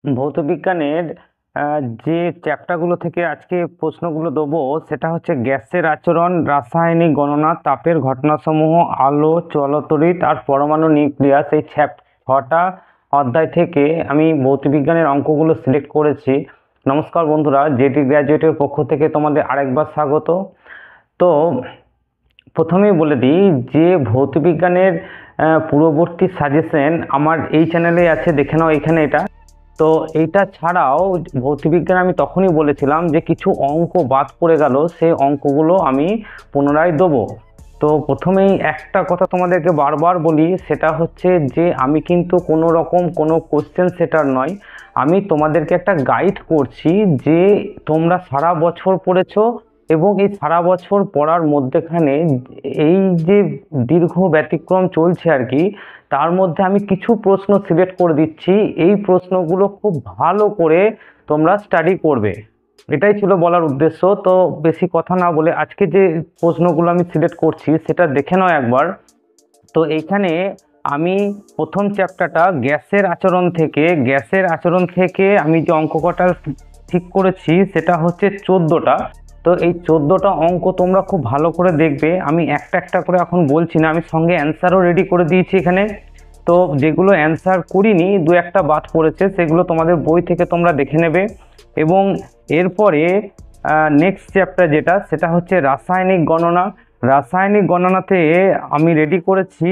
ভৌতবিজ্ঞানের যে চ্যাপ্টারগুলো থেকে আজকে প্রশ্নগুলো দেবো সেটা হচ্ছে গ্যাসের আচরণ, রাসায়নিক গণনা, তাপের ঘটনাসমূহ, আলো, চলতড়িৎ আর পরমাণু নিউক্লিয়াস। এই ছটা অধ্যায় থেকে আমি ভৌতবিজ্ঞানের অঙ্কগুলো সিলেক্ট করেছি। নমস্কার বন্ধুরা, জেটি গ্র্যাজুয়েটের পক্ষ থেকে তোমাদের আরেকবার স্বাগত। তো প্রথমেই বলে দিই যে ভৌতবিজ্ঞানের পূর্ববর্তী সাজেশন আমার এই চ্যানেলে আছে, দেখে নাও এখানে এটা। তো এইটা ছাড়াও ভৌতবিজ্ঞান আমি তখনই বলেছিলাম যে কিছু অঙ্ক বাদ পড়ে গেল, সেই অঙ্কগুলো আমি পুনরায় দেবো। তো প্রথমেই একটা কথা তোমাদেরকে বারবার বলি, সেটা হচ্ছে যে আমি কিন্তু কোনো রকম কোনো কোশ্চেন সেটার নয়, আমি তোমাদেরকে একটা গাইড করছি যে তোমরা সারা বছর পড়েছো এবং এই সারা বছর পড়ার মধ্যেখানে এই যে দীর্ঘ ব্যতিক্রম চলছে আর কি, তার মধ্যে আমি কিছু প্রশ্ন সিলেক্ট করে দিচ্ছি। এই প্রশ্নগুলো খুব ভালো করে তোমরা স্টাডি করবে, এটাই ছিল বলার উদ্দেশ্য। তো বেশি কথা না বলে আজকে যে প্রশ্নগুলো আমি সিলেক্ট করছি সেটা দেখে নাও একবার। তো এইখানে আমি প্রথম চ্যাপ্টারটা গ্যাসের আচরণ থেকে আমি যে অঙ্ক কটা ঠিক করেছি সেটা হচ্ছে 14টা। তো এই 14টা অঙ্ক তোমরা খুব ভালো করে দেখবে। আমি একটা একটা করে এখন বলছি না, আমি সঙ্গে অ্যান্সারও রেডি করে দিয়েছি এখানে। তো যেগুলো অ্যান্সার করিনি, দু একটা বাদ পড়েছে, সেগুলো তোমাদের বই থেকে তোমরা দেখে নেবে। এবং এরপরে নেক্সট চ্যাপ্টার যেটা, সেটা হচ্ছে রাসায়নিক গণনা। রাসায়নিক গণনাতে আমি রেডি করেছি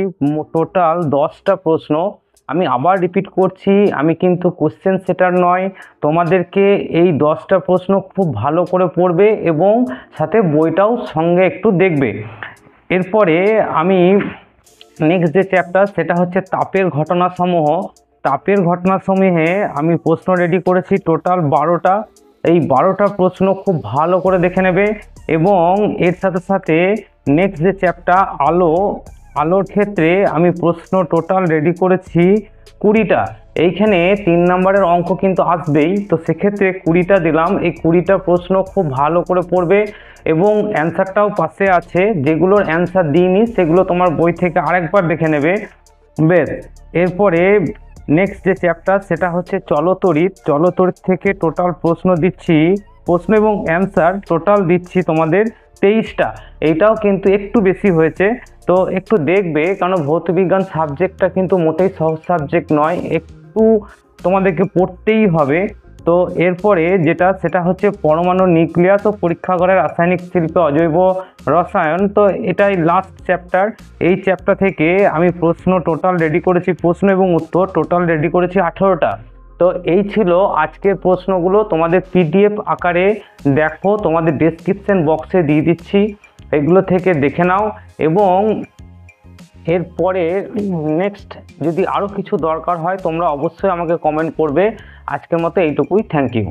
টোটাল 10টা প্রশ্ন। আমি আবার রিপিট করছি, আমি কিন্তু কোশ্চেন সেটার নয়, তোমাদেরকে এই 10টা প্রশ্ন খুব ভালো করে পড়বে এবং সাথে বইটাও সঙ্গে একটু দেখবে। এরপরে আমি নেক্সট যে চ্যাপ্টার সেটা হচ্ছে তাপের ঘটনাসমূহ। তাপের ঘটনাসমূহে আমি প্রশ্ন রেডি করেছি টোটাল 12টা। এই 12টা প্রশ্ন খুব ভালো করে দেখে নেবে। এবং এর সাথে সাথে নেক্সট যে চ্যাপ্টার আলোর ক্ষেত্রে আমি প্রশ্ন টোটাল রেডি করেছি 20টা। এইখানে 3 নম্বরের অঙ্ক কিন্তু আসবেই, তো সেক্ষেত্রে 20টা দিলাম। এই 20টা প্রশ্ন খুব ভালো করে পড়বে এবং অ্যান্সারটাও পাশে আছে, যেগুলোর অ্যান্সার দিইনি সেগুলো তোমার বই থেকে আরেকবার দেখে নেবে। বেশ, এরপরে নেক্সট যে চ্যাপ্টার সেটা হচ্ছে চলতড়িৎ থেকে টোটাল প্রশ্ন দিচ্ছি, প্রশ্ন এবং অ্যান্সার টোটাল দিচ্ছি তোমাদের 23টা। এইটাও কিন্তু একটু বেশি হয়েছে, তো একটু দেখবে, কারণ ভৌতবিজ্ঞান সাবজেক্টটা কিন্তু মোটেই সহজ সাবজেক্ট নয়, একটু তোমাদেরকে পড়তেই হবে। তো এরপরে যেটা সেটা হচ্ছে পরমাণু নিউক্লিয়াস ও পরীক্ষাগারের রাসায়নিক শিল্পে অজৈব রসায়ন। তো এটাই লাস্ট চ্যাপ্টার। এই চ্যাপ্টার থেকে আমি প্রশ্ন টোটাল রেডি করেছি, প্রশ্ন এবং উত্তর টোটাল রেডি করেছি 18টা। তো এই ছিল আজকের প্রশ্নগুলো, তোমাদের পিডিএফ আকারে দেখো, তোমাদের ডেসক্রিপশন বক্সে দিয়ে দিচ্ছি, এগুলো থেকে দেখে নাও। এবং এরপরে নেক্সট যদি আরও কিছু দরকার হয় তোমরা অবশ্যই আমাকে কমেন্ট করবে। আজকের মতো এইটুকুই, থ্যাংক ইউ।